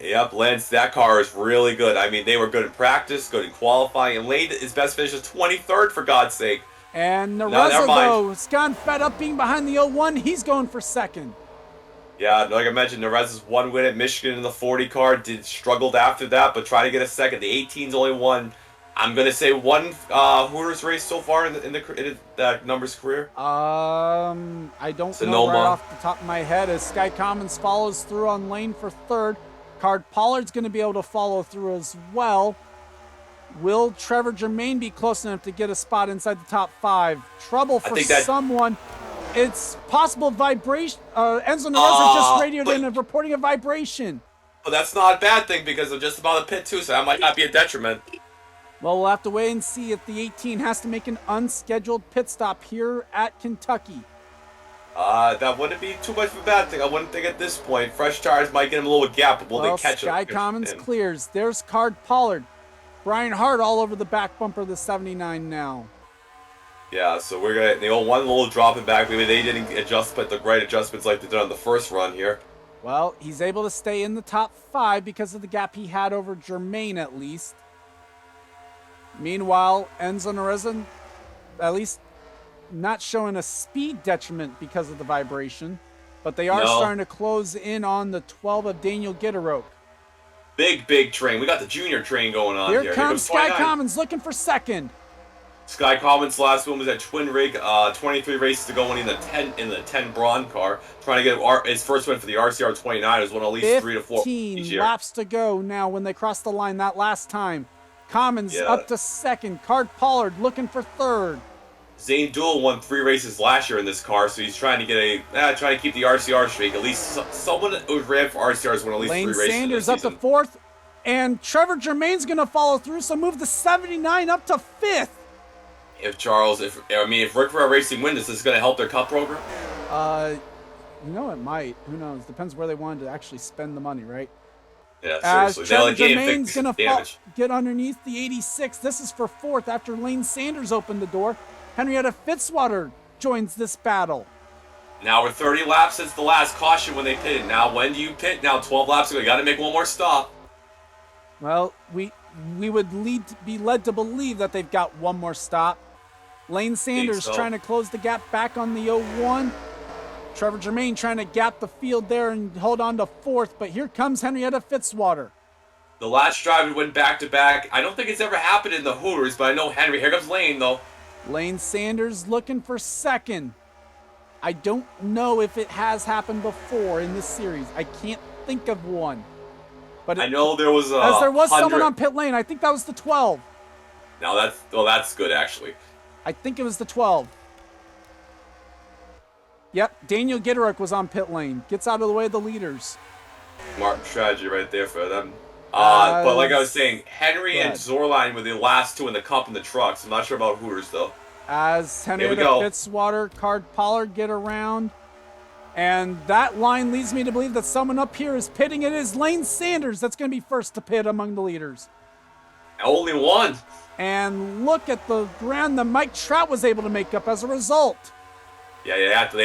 Yep, Lance, that car is really good. I mean, they were good in practice, good in qualifying, and Lane, his best finish is 23rd, for God's sake. And Nareza, though, has gone fed up being behind the 01. He's going for second. Yeah, like I mentioned, Nareza's one win at Michigan in the 40 car, struggled after that, but trying to get a second. The 18's only won, I'm going to say, one Hooters race so far in that number's career. I don't know right off the top of my head. As Sky Commons follows through on Lane for third, Card Pollard's going to be able to follow through as well. Will Trevor Germain be close enough to get a spot inside the top 5? Trouble for someone. It's possible vibration. Enzo Nareza just radioed in and reporting a vibration. But that's not a bad thing because I'm just about to pit too, so that might not be a detriment. Well, we'll have to wait and see if the 18 has to make an unscheduled pit stop here at Kentucky. That wouldn't be too much of a bad thing. I wouldn't think at this point. Fresh tires might get him a little gap, but will they catch him? Sky Commons clears. There's Card Pollard. Brian Hart all over the back bumper of the 79 now. Yeah, so we're going to, one little drop in back. Maybe they didn't adjust, but the right adjustments like they did on the first run here. Well, he's able to stay in the top 5 because of the gap he had over Germain, at least. Meanwhile, Enzo Nareza, at least not showing a speed detriment because of the vibration, but they are starting to close in on the 12 of Daniel Gitteroke. Big train. We got the junior train going on here. Here comes Sky Commons looking for second. Sky Commons' last one was at Twin Rig, 23 races to go in the 10 Braun car, trying to get his first win for the RCR 29. Has won at least 3 to 4 each year. 15 laps to go now when they crossed the line that last time. Commons up to second. Card Pollard looking for third. Zane Duell won 3 races last year in this car, so he's trying to get trying to keep the RCR streak. At least someone who ran for RCRs won at least 3 races. Lane Sanders up to 4th, and Trevor Germain's going to follow through, so move the 79 up to 5th. If Rick Ferrer Racing wins, is this going to help their cup program? It might. Who knows? Depends where they wanted to actually spend the money, right? Yeah, seriously. Trevor Germain's going to get underneath the 86. This is for 4th after Lane Sanders opened the door. Henrietta Fitzwater joins this battle. Now we're 30 laps since the last caution when they pitted. Now when do you pit? Now 12 laps ago. You got to make one more stop. Well, we would be led to believe that they've got one more stop. Lane Sanders trying to close the gap back on the 01. Trevor Germain trying to gap the field there and hold on to 4th, but here comes Henrietta Fitzwater. The last driver went back-to-back. I don't think it's ever happened in the Hooters, but I know Henry. Here comes Lane, though. Lane Sanders looking for second. I don't know if it has happened before in this series. I can't think of one. But I know there was someone on pit lane. I think that was the 12. Now that's good, actually. I think it was the 12. Yep, Daniel Gitterick was on pit lane. Gets out of the way of the leaders. Smart strategy right there for them. But like I was saying, Henry and Good. Zorline were the last two in the Cup and the trucks. I'm not sure about Hooters, though. As Henrietta go. Fitzwater, Card Pollard get around. And that line leads me to believe that someone up here is pitting. It is Lane Sanders that's going to be first to pit among the leaders. Only one. And look at the ground that Mike Trout was able to make up as a result. Yeah, they have to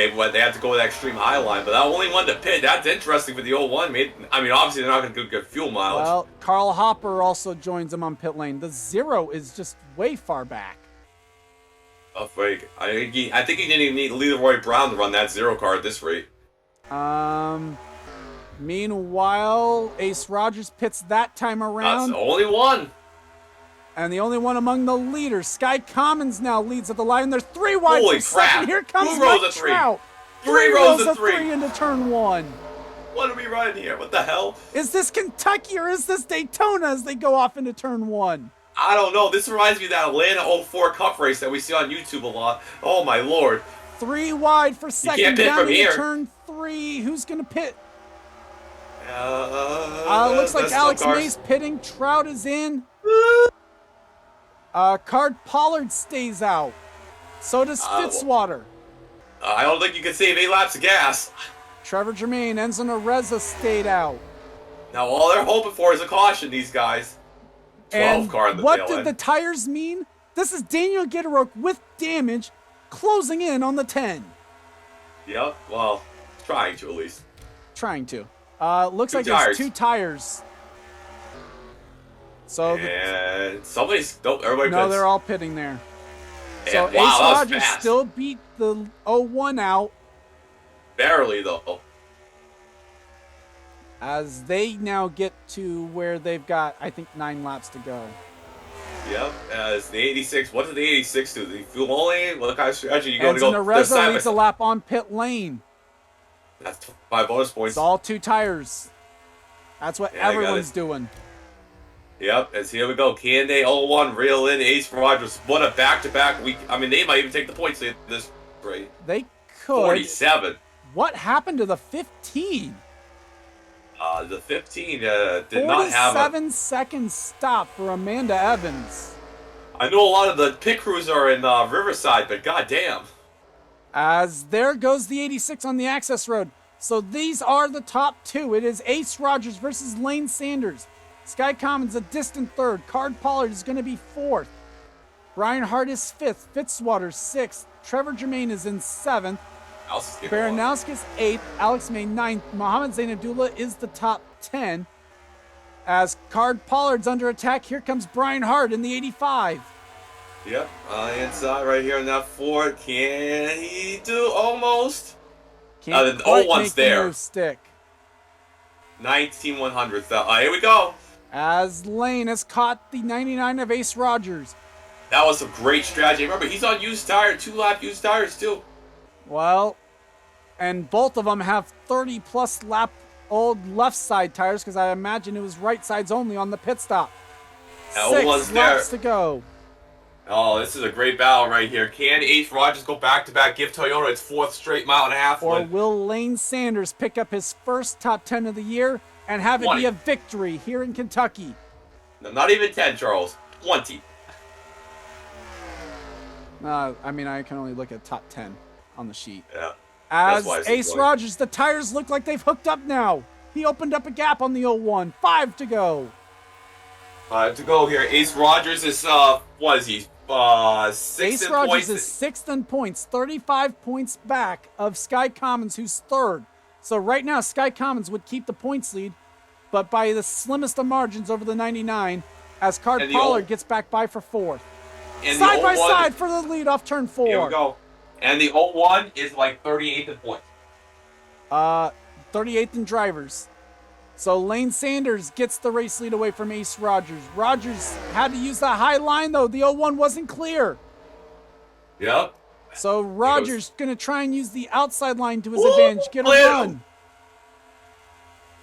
go with that extreme high line, but that only one to pit. That's interesting for the 01. I mean, obviously they're not going to get fuel mileage. Well, Carl Hopper also joins him on pit lane. The 0 is just way far back. Oh, freak. I think he didn't even need Leroy Brown to run that 0 car at this rate. Meanwhile, Ace Rogers pits that time around. That's only one. And the only one among the leaders. Sky Commons now leads at the line. There's 3 wide Holy for second. crap. Here comes Who rows Mike a 3? Trout. 3 rows of 3. 3 into turn 1. What are we running here? What the hell? Is this Kentucky or is this Daytona as they go off into turn 1? I don't know. This reminds me of that Atlanta 04 Cup race that we see on YouTube a lot. Oh, my Lord. 3 wide for second. can't pit down from into here. turn 3. Who's going to pit? That's Looks like no Alex cars. May's pitting. Trout is in. Card Pollard stays out. So does Fitzwater. I don't think you can save 8 laps of gas. Trevor Germain, Enzo Nareza stayed out. Now, all they're hoping for is a caution, these guys. 12 And car in the what tail did end. the tires mean? This is Daniel Gitterick with damage closing in on the 10. Yep, well, trying to at least. Trying to. Looks Two like tires. it's 2 tires. So And everybody no, pits. they're all pitting there. And So wow, Ace that was Rogers fast. still beat the 01 out Barely, though. as they now get to where they've got, I think, 9 laps to go. Yep, as the 86. What did the 86 do? The fuel only? What kind of strategy you going to Enzo go? Nareza leads a lap on pit lane. That's 5 bonus points. It's all 2 tires. That's what Yeah, I got everyone's it. doing. Yep, as here we go. Can they 01 reel in Ace Rogers? What a back-to-back week. I mean, they might even take the points at this rate. They could. 47. What happened to the 15? The 15 did not have a... 47 second stop for Amanda Evans. I know a lot of the pit crews are in Riverside, but goddamn. As there goes the 86 on the access road. So these are the top 2. It is Ace Rogers versus Lane Sanders. Sky Commons a distant 3rd. Card Pollard is going to be 4th. Brian Hart is 5th. Fitzwater 6th. Trevor Germain is in 7th. Baranowski's 8th. Alex May 9th. Mohamed Zainadullah is the top 10. As Card Pollard's under attack, here comes Brian Hart in the 85. Yep, inside right here on that 4. Can he do almost? Can't the quite 01's make the there. move stick. 19/100th. Here we go. As Lane has caught the 99 of Ace Rogers. That was a great strategy. Remember, he's on used tire, 2-lap used tires too. Well, and both of them have 30 plus lap old left side tires because I imagine it was right sides only on the pit stop. That 6 was laps there. to go. Oh, this is a great battle right here. Can Ace Rogers go back-to-back, give Toyota its 4th straight mile-and-a-half Or win? will Lane Sanders pick up his first top 10 of the year and have it 20. be a victory here in Kentucky? No, not even 10, Charles. 20. I mean, I can only look at top 10 on the sheet. Yeah. As That's why it's Ace important. Rogers, the tires look like they've hooked up now. He opened up a gap on the 01. 5 to go. 5 to go here. Ace Rogers is, what is he? 6th Ace in Rogers points. is 6th in points, 35 points back of Sky Commons, who's 3rd. So right now, Sky Commons would keep the points lead, but by the slimmest of margins over the 99, as Card And the Pollard old- gets back by for 4th. And the Side by 01 side for the lead off turn 4. Here we go. And the 01 is like 38th in points. 38th in drivers. So Lane Sanders gets the race lead away from Ace Rogers. Rogers had to use that high line, though. The 01 wasn't clear. Yep. So Rogers going to try and use the outside line to his Woo! advantage. Get a Clear. run.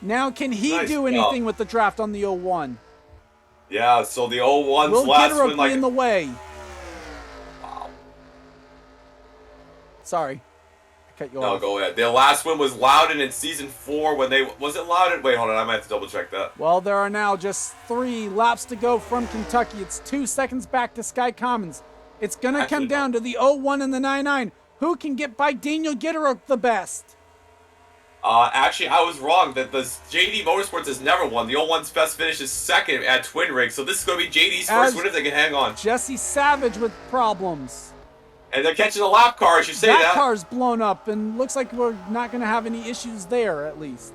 Now, can he Nice do anything with the draft on the 01? Yeah, so the 01's Will last Gitterick win, be in the way? Sorry, I cut you No, off. go ahead. Their last win was Loudon in season 4 when they was it Loudon? Wait, hold on, I might have to double check that. Well, there are now just 3 laps to go from Kentucky. It's 2 seconds back to Sky Commons. It's gonna Actually, come down to the 01 and the 99. Who can get by Daniel Gitterook the best? Actually, I was wrong. That the JD Motorsports has never won. The 01's best finish is second at Twin Rig, so this is going to be JD's first win if they can hang on. Jesse Savage with problems. And they're catching a lap car, as you say That that. car's blown up, and looks like we're not going to have any issues there, at least.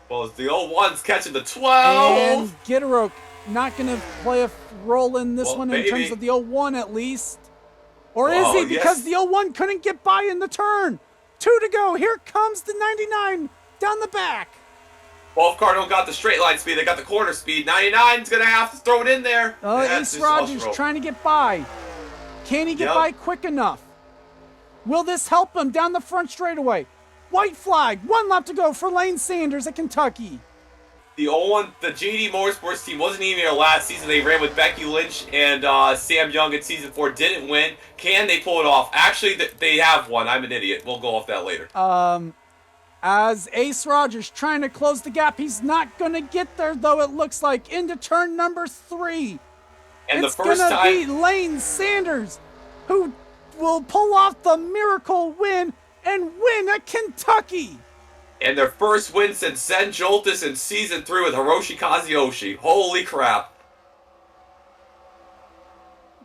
Well, it's the 01's catching the 12. And Gitterook not going to play a role in this one in maybe. terms of the 01 at least. Or Well, is he? Because yes. the 01 couldn't get by in the turn. 2 to go. Here comes the 99 down the back. Both cars don't got the straight line speed. They got the corner speed. 99's going to have to throw it in there. Ace Rogers trying to get by. Can he get by quick enough? Will this help him down the front straightaway? White flag. 1 lap to go for Lane Sanders at Kentucky. The 01, the JD Motorsports team wasn't even here last season. They ran with Becky Lynch and Sam Young in season 4. Didn't win. Can they pull it off? Actually, they have won. I'm an idiot. We'll go off that later. As Ace Rogers trying to close the gap. He's not going to get there, though, it looks like. Into turn number 3. And it's the first gonna time be Lane Sanders who will pull off the miracle win and win at Kentucky. And their first win since Zen Joltis in season 3 with Hiroshi Kazuyoshi. Holy crap.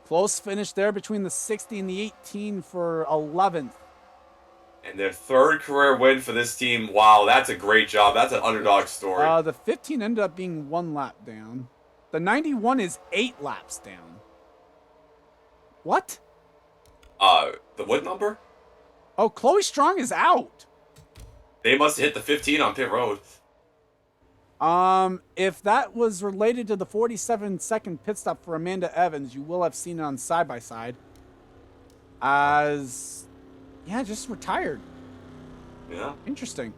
Close finish there between the 60 and the 18 for 11th. And their 3rd career win for this team. Wow, that's a great job. That's an underdog story. The 15 ended up being 1 lap down. The 91 is 8 laps down. What? The what number? Oh, Chloe Strong is out. They must have hit the 15 on pit road. If that was related to the 47-second pit stop for Amanda Evans, you will have seen it on side-by-side. Just retired. Yeah. Interesting.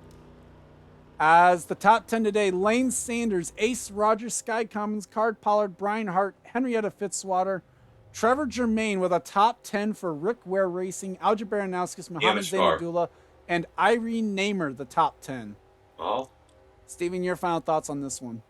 As the top 10 today, Lane Sanders, Ace Rogers, Sky Commons, Card Pollard, Brian Hart, Henrietta Fitzwater, Trevor Germain with a top 10 for Rick Ware Racing, Alja Baranowskis, Mohamed Zainadullah, and Irene Namer, the top 10. Well, Steven, your final thoughts on this one?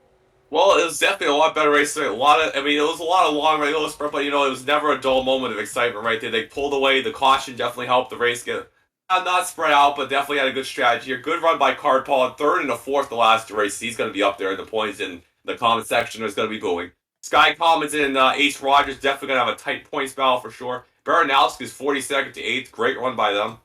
Well, it was definitely a lot better race. It was a lot of long regular sprint, but it was never a dull moment of excitement right there. They pulled away. The caution definitely helped the race get not spread out, but definitely had a good strategy here. Good run by Card Paul, 3rd and a 4th the last race. He's going to be up there in the points, and the comment section is going to be booing. Sky Commons and Ace Rogers definitely going to have a tight points battle for sure. Baranowski is 42nd to 8th. Great run by them.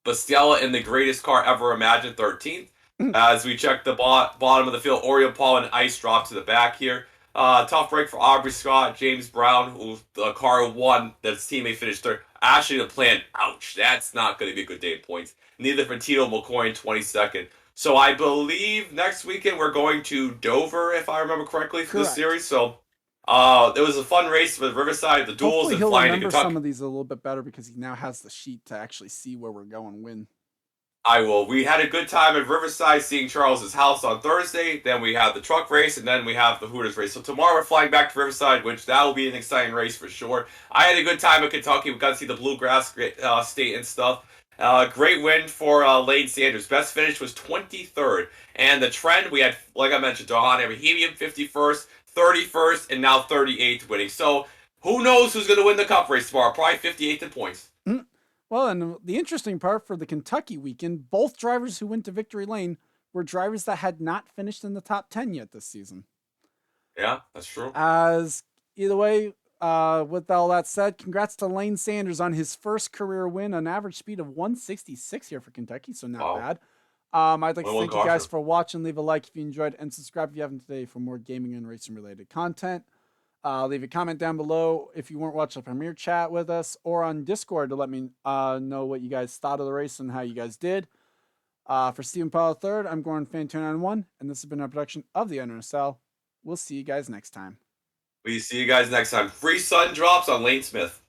Bastella in the greatest car ever imagined, 13th. As we check the bottom of the field, Oriole Paul and Ice drop to the back here. Tough break for Aubrey Scott, James Brown, who the car won. That his teammate finished 3rd. Ashley LaPlante, ouch, that's not going to be a good day in points. Neither for Tito McCoy in 22nd. So I believe next weekend we're going to Dover, if I remember correctly, for this series. So it was a fun race with Riverside, the duels, Hopefully and he'll flying to remember Kentucky. some of these a little bit better because he now has the sheet to actually see where we're going when. I will. We had a good time at Riverside seeing Charles's house on Thursday. Then we have the truck race, and then we have the Hooters race. So tomorrow we're flying back to Riverside, which that will be an exciting race for sure. I had a good time at Kentucky. We got to see the Bluegrass State and stuff. Great win for Lane Sanders. Best finish was 23rd. And the trend, we had, like I mentioned, Dahan Abrahamian 51st, 31st, and now 38th winning. So who knows who's going to win the Cup race tomorrow? Probably 58th in points. Well, and the interesting part for the Kentucky weekend, both drivers who went to Victory Lane were drivers that had not finished in the top 10 yet this season. Yeah, that's true. As either way, with all that said, congrats to Lane Sanders on his first career win, an average speed of 166 here for Kentucky, so not bad. I'd like to thank you guys for watching. Leave a like if you enjoyed, and subscribe if you haven't today for more gaming and racing related content. Leave a comment down below if you weren't watching the premiere chat with us, or on Discord to let me know what you guys thought of the race and how you guys did. For Stephen Powell III, I'm Gordon Fan291, and this has been a production of the NRSL. We'll see you guys next time. We see you guys next time. Free sun drops on Lane Smith.